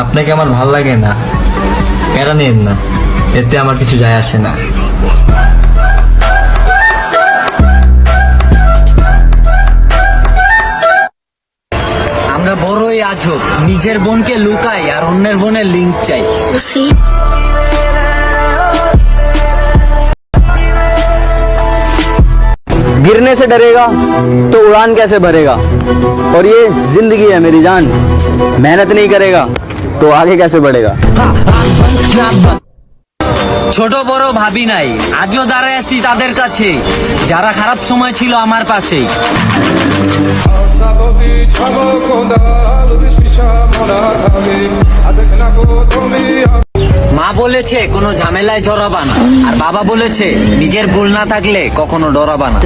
আপনাকে আমার ভাল লাগে না, প্যারা নেন না, এতে আমার কিছু যায় আসে না। আমরা বড়ই আজব, নিজের বোনকে লুকাই আর অন্যের বোনের লিঙ্ক চাই। गिरने से डरेगा तो उड़ान कैसे भरेगा, और ये जिंदगी है मेरी जान, मेहनत नहीं करेगा तो आगे कैसे बढ़ेगा। ছোট বড় ভাবি নাই, আজও দাঁড়ায় আছি তাদের কাছে যারা খারাপ সময় ছিল আমার পাশে। মা বলেছে কোনো ঝামেলায় জড়াবা না, আর বাবা বলেছে নিজের ভুল না থাকলে কখনো ডরাবা না।